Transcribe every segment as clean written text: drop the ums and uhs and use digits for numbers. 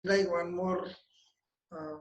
like uh,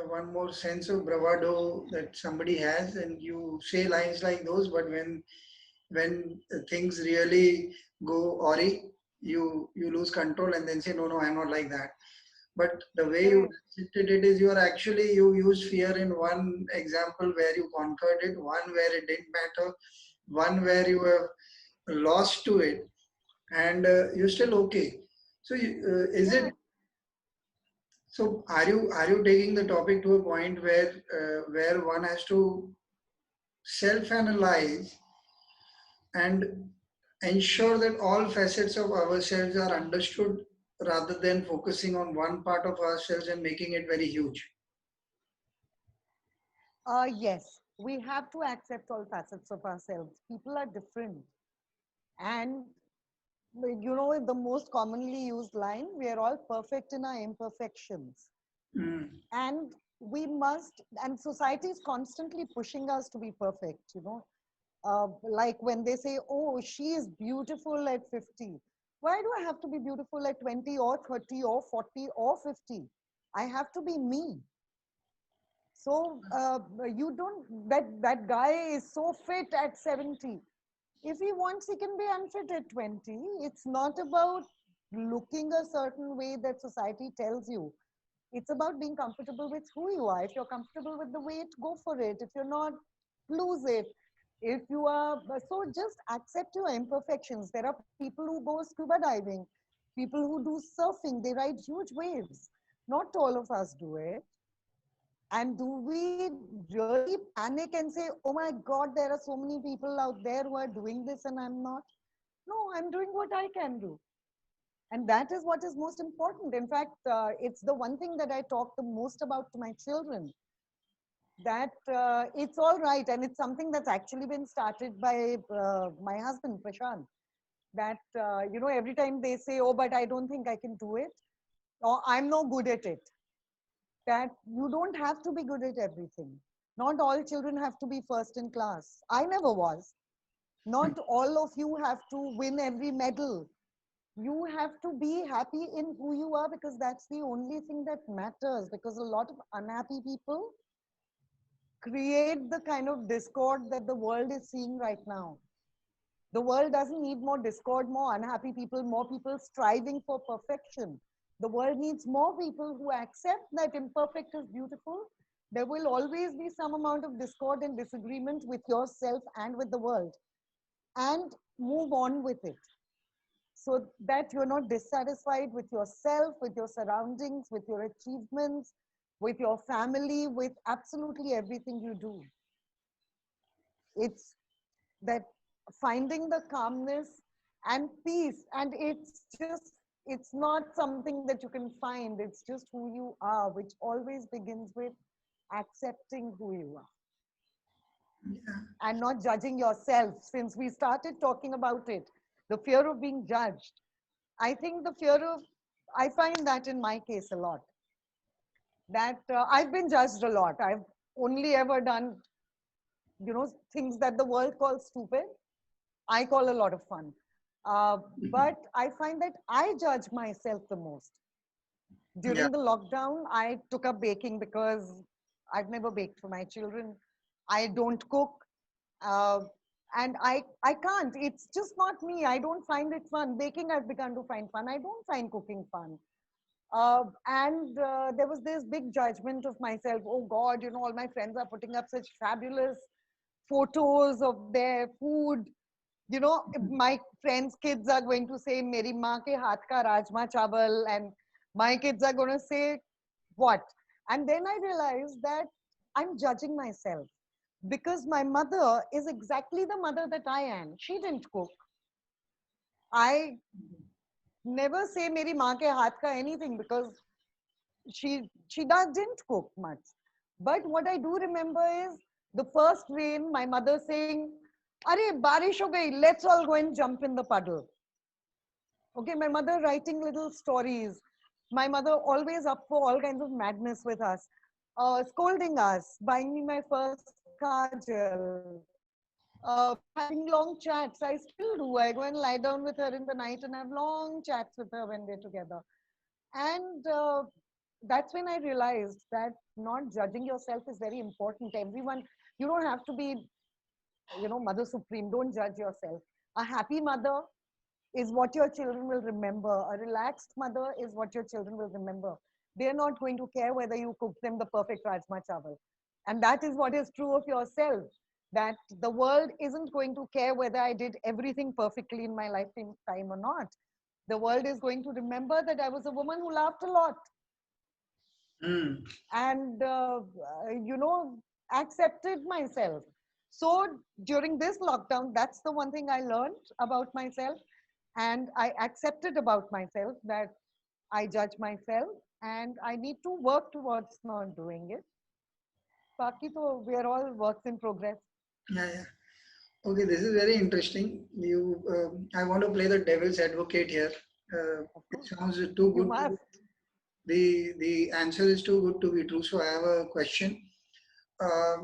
one more sense of bravado that somebody has, and you say lines like those, but when things really go awry, you lose control and then say, no, no, I'm not like that. But the way you Correct. dissected it is you used fear in one example where you conquered it, one where it didn't matter, one where you have lost to it, and you're still okay. So is Yeah. it so? Are you taking the topic to a point where one has to self-analyze and ensure that all facets of ourselves are understood rather than focusing on one part of ourselves and making it very huge? Yes, we have to accept all facets of ourselves. People are different. And the most commonly used line, we are all perfect in our imperfections. Mm, And we must, and society is constantly pushing us to be perfect, like when they say, oh, she is beautiful at 50. Why do I have to be beautiful at 20 or 30 or 40 or 50? I have to be me. So you don't, that guy is so fit at 70. If he wants, he can be unfit at 20. It's not about looking a certain way that society tells you. It's about being comfortable with who you are. If you're comfortable with the weight, go for it. If you're not, lose it. If you are, so just accept your imperfections. There are people who go scuba diving, people who do surfing, they ride huge waves. Not all of us do it. And do we really panic and say, oh my God, there are so many people out there who are doing this and I'm not? No, I'm doing what I can do. And that is what is most important. In fact, it's the one thing that I talk the most about to my children, that it's all right. And it's something that's actually been started by my husband, Prashant, that, every time they say, oh, but I don't think I can do it, or I'm no good at it, that you don't have to be good at everything. Not all children have to be first in class. I never was. mm, Not all of you have to win every medal. You have to be happy in who you are, because that's the only thing that matters. Because a lot of unhappy people create the kind of discord that the world is seeing right now. The world doesn't need more discord, more unhappy people, more people striving for perfection. The world needs more people who accept that imperfect is beautiful. There will always be some amount of discord and disagreement with yourself and with the world, and move on with it, so that you're not dissatisfied with yourself, with your surroundings, with your achievements, with your family, with absolutely everything you do. It's that finding the calmness and peace, and it's not something that you can find, it's just who you are, which always begins with accepting who you are yeah, and not judging yourself. Since we started talking about it, the fear of being judged, I think the fear of, I find that in my case a lot, that I've been judged a lot. I've only ever done, things that the world calls stupid, I call a lot of fun. But I find that I judge myself the most. yeah, During the lockdown, I took up baking because I've never baked for my children. I don't cook. Uh, and I can't. It's just not me. I don't find it fun. Baking, I've begun to find fun. I don't find cooking fun. And there was this big judgment of myself. Oh God, all my friends are putting up such fabulous photos of their food. My friends' kids are going to say, "Meri maa ke haath ka rajma chawal," and my kids are going to say, "What?" And then I realized that I'm judging myself because my mother is exactly the mother that I am. She didn't cook. I never say "Meri maa ke haath ka" anything because didn't cook much. But what I do remember is the first rain, my mother saying, "Arey, barish ho gayi, let's all go and jump in the puddle." Okay, my mother writing little stories. My mother always up for all kinds of madness with us, scolding us, buying me my first kajal, having long chats. I still do. I go and lie down with her in the night and have long chats with her when we're together. And that's when I realized that not judging yourself is very important. Everyone, you don't have to be, Mother Supreme. Don't judge yourself. A happy mother is what your children will remember. A relaxed mother is what your children will remember. They're not going to care whether you cook them the perfect Rajma Chawal. And that is what is true of yourself, that the world isn't going to care whether I did everything perfectly in my lifetime or not. The world is going to remember that I was a woman who laughed a lot Hmm. and, accepted myself. So during this lockdown, that's the one thing I learned about myself. And I accepted about myself that I judge myself and I need to work towards not doing it. Baki to we are all works in progress. Yeah, yeah. Okay, this is very interesting. I want to play the devil's advocate here. Of It course, sounds too you good to must. the answer is too good to be true. So I have a question. Uh,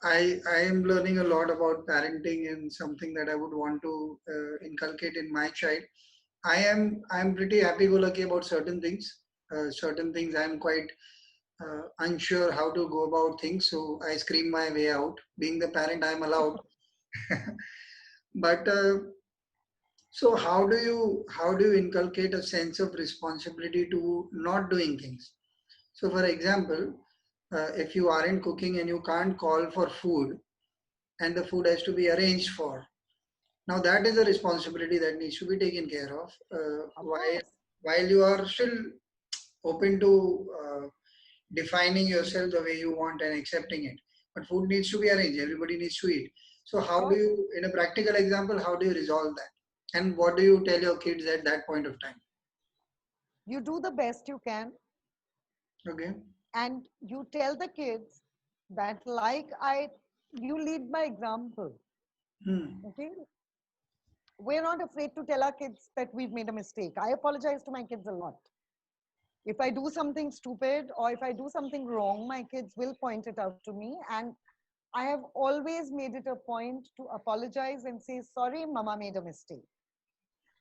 I am learning a lot about parenting and something that I would want to inculcate in my child. I'm pretty happy-go-lucky about certain things. Certain things I'm quite unsure how to go about things, so I scream my way out. Being the parent, I'm allowed. But so how do you inculcate a sense of responsibility to not doing things? So, for example, if you aren't cooking and you can't call for food, and the food has to be arranged for, now that is a responsibility that needs to be taken care of. Of While course. while you are still open to defining yourself the way you want and accepting it, but food needs to be arranged. Everybody needs to eat. So, Of how do course. you, in a practical example, how do you resolve that? And what do you tell your kids at that point of time? You do the best you can Okay. and you tell the kids that you lead by example. Hmm. Okay. We're not afraid to tell our kids that we've made a mistake. I apologize to my kids a lot. If I do something stupid or if I do something wrong, my kids will point it out to me. And I have always made it a point to apologize and say, sorry, mama made a mistake.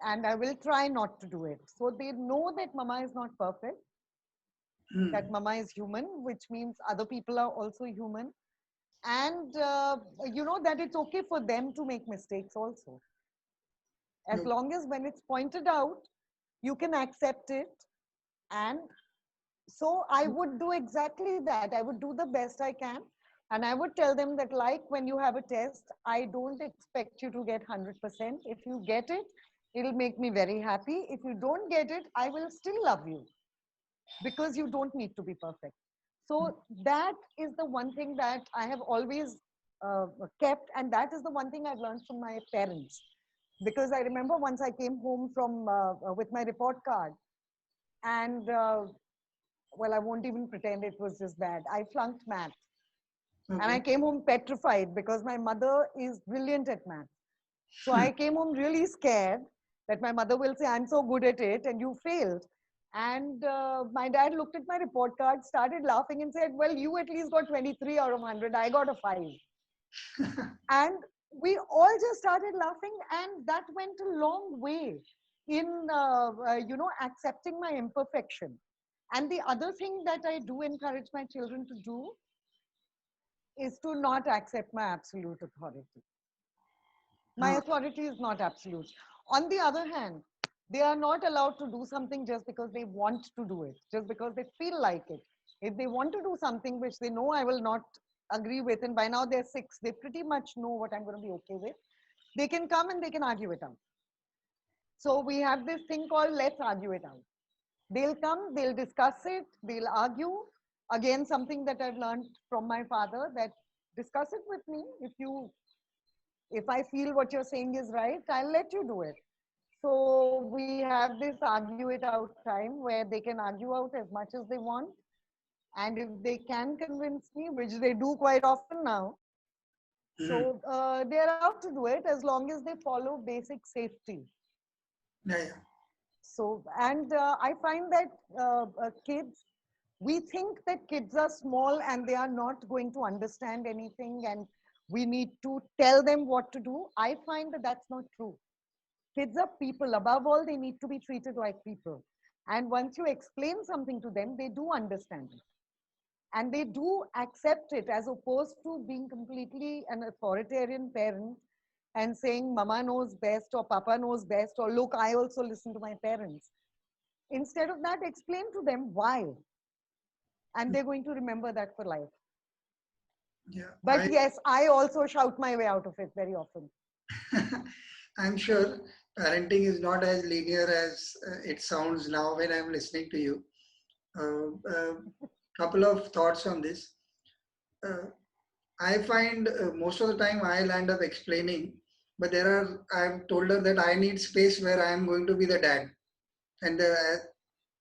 And I will try not to do it. So they know that mama is not perfect, that Hmm. mama is human, which means other people are also human. And, that it's okay for them to make mistakes also. As Okay. long as when it's pointed out, you can accept it. And so I would do exactly that. I would do the best I can. And I would tell them that, like when you have a test, I don't expect you to get 100%. If you get it, it'll make me very happy. If you don't get it, I will still love you because you don't need to be perfect. So that is the one thing that I have always kept. And that is the one thing I've learned from my parents. Because I remember once I came home with my report card and well, I won't even pretend it was just bad. I flunked math. And I Okay. came home petrified because my mother is brilliant at math. So I came home really scared that my mother will say, I'm so good at it and you failed. And my dad looked at my report card, started laughing and said, well, you at least got 23 out of 100. I got a 5. And we all just started laughing. And that went a long way in, accepting my imperfection. And the other thing that I do encourage my children to do is to not accept my absolute authority. My Ah, authority is not absolute. On the other hand, they are not allowed to do something just because they want to do it, just because they feel like it. If they want to do something which they know I will not agree with, and by now they're 6, they pretty much know what I'm going to be okay with, they can come and they can argue it out. So we have this thing called let's argue it out. They'll come, they'll discuss it, they'll argue. Again, something that I've learned from my father, that discuss it with me. If I feel what you're saying is right, I'll let you do it. So we have this argue it out time where they can argue out as much as they want. And if they can convince me, which they do quite often now, so hmm. they're allowed to do it as long as they follow basic safety. Yeah, yeah. So, and I find that kids, we think that kids are small and they are not going to understand anything and we need to tell them what to do. I find that that's not true. Kids are people. Above all, they need to be treated like people. And once you explain something to them, they do understand it. And they do accept it, as opposed to being completely an authoritarian parent and saying mama knows best or papa knows best, or look, I also listen to my parents. Instead of that, explain to them why, and they're going to remember that for life. Yeah, But yes, I also shout my way out of it very often. I'm sure parenting is not as linear as it sounds now when I'm listening to you. Couple of thoughts on this. Uh, I find most of the time I'll end up explaining, but I've told her that I need space where I am going to be the dad. And the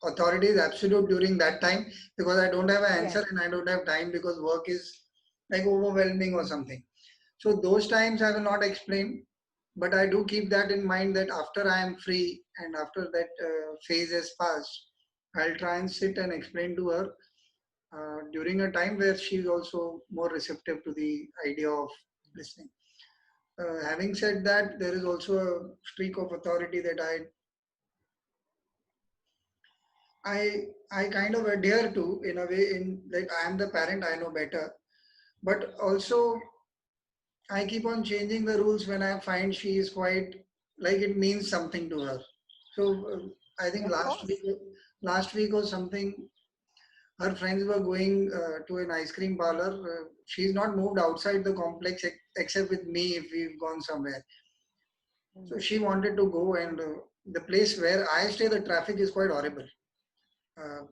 authority is absolute during that time because I don't have an Yes, answer and I don't have time because work is like overwhelming or something. So those times I will not explain, but I do keep that in mind that after I am free and after that phase has passed, I'll try and sit and explain to her during a time where she is also more receptive to the idea of listening. Having said that, there is also a streak of authority that I kind of adhere to in a way in like I am the parent, I know better. But also I keep on changing the rules when I find she is quite like it means something to her. So I think of course. last week or something, her friends were going to an ice cream parlor. She's not moved outside the complex except with me if we've gone somewhere. So Mm. she wanted to go, and the place where I stay, the traffic is quite horrible. Uh,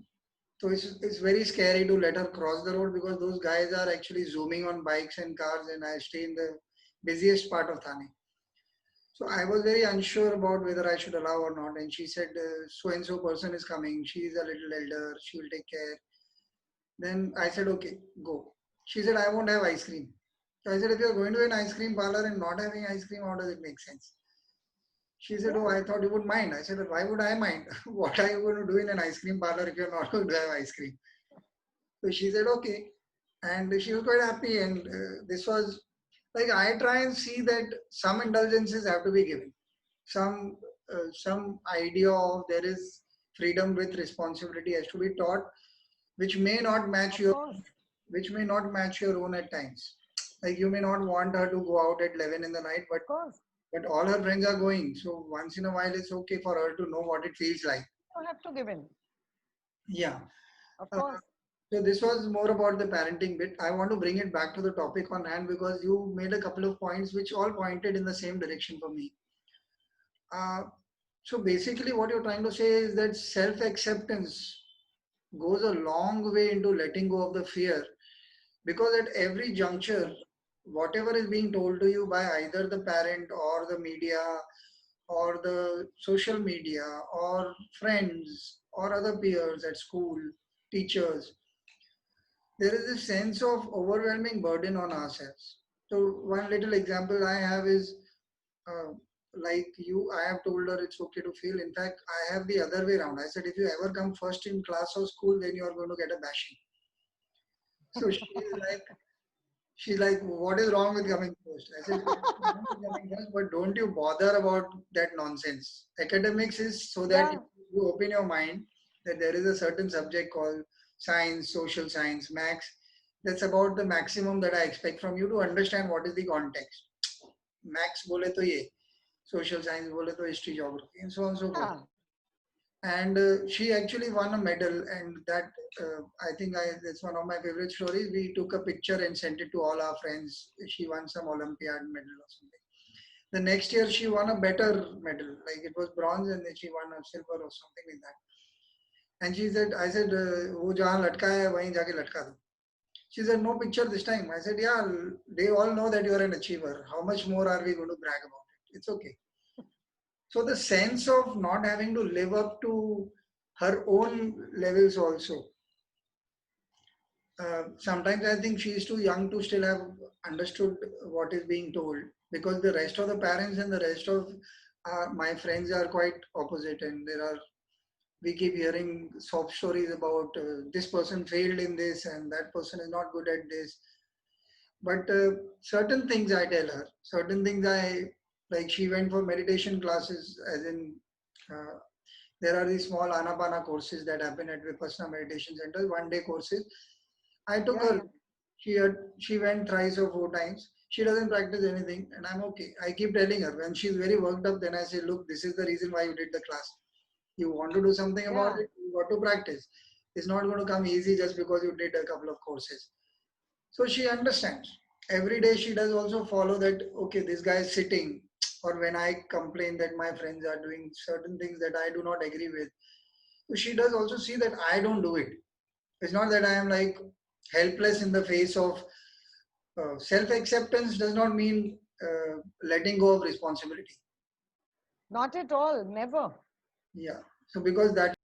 so it's very scary to let her cross the road because those guys are actually zooming on bikes and cars, and I stay in the busiest part of Thane. So I was very unsure about whether I should allow or not. And she said, so and so person is coming. She is a little elder. She will take care. Then I said, okay, go. She said, I won't have ice cream. So I said, if you're going to an ice cream parlor and not having ice cream, how does it make sense? She said, oh, Yeah, I thought you would mind. I said, why would I mind? What are you going to do in an ice cream parlor if you're not going to have ice cream? So she said, okay. And she was quite happy. And this was like, I try and see that some indulgences have to be given. Some idea of there is freedom with responsibility has to be taught, which may not match of course, your own at times. Like you may not want her to go out at 11 in the night, of course. but all her friends are going. So once in a while, it's okay for her to know what it feels like. You have to give in, Yeah. of Uh, course. so this was more about the parenting bit. I want to bring it back to the topic on hand because you made a couple of points which all pointed in the same direction for me. Uh, so basically, what you're trying to say is that self-acceptance goes a long way into letting go of the fear because at every juncture, Yes, whatever is being told to you by either the parent or the media or the social media or friends or other peers at school, teachers, there is a sense of overwhelming burden on ourselves. So one little example I have is uh, like you, I have told her it's okay to feel. In fact, I have the other way around. I said, if you ever come first in class or school, then you are going to get a bashing. So she's like, what is wrong with coming first? I said, it's wrong with coming first, but don't you bother about that nonsense. Academics is so that yeah, you open your mind that there is a certain subject called science, social science, max. That's about the maximum that I expect from you to understand what is the context. Max bole to ye, social science bole to history, geography, and so on and so forth. yeah. And she actually won a medal, and that I think that's one of my favorite stories. We took a picture and sent it to all our friends. She won some Olympiad medal or something. The next year she won a better medal, like it was bronze, and then she won a silver or something like that. And she said, I said, वो जहाँ लटका है वहीं जाके लटका दो. She said, no picture this time. I said, yeah, they all know that you are an achiever. How much more are we going to brag about it? It's okay. So the sense of not having to live up to her own levels also. Sometimes I think she is too young to still have understood what is being told because the rest of the parents and the rest of my friends are quite opposite, and we keep hearing sob stories about this person failed in this and that person is not good at this. But certain things I tell her, certain things I like. She went for meditation classes, as in uh, There are these small Anapana courses that happen at Vipassana meditation centers, 1 day courses. I took Yeah, her. yeah, She went thrice or 4 times. She doesn't practice anything, and I'm okay. I keep telling her when she's very worked up. Then I say, look, this is the reason why you did the class. You want to do something about yeah. it. You got to practice. It's not going to come easy just because you did a couple of courses. So she understands. Every day she does also follow that. Okay, this guy is sitting. Or when I complain that my friends are doing certain things that I do not agree with, so she does also see that I don't do it. It's not that I am like helpless in the face of self acceptance, does not mean letting go of responsibility. Not at all. Never. Yeah. So, because that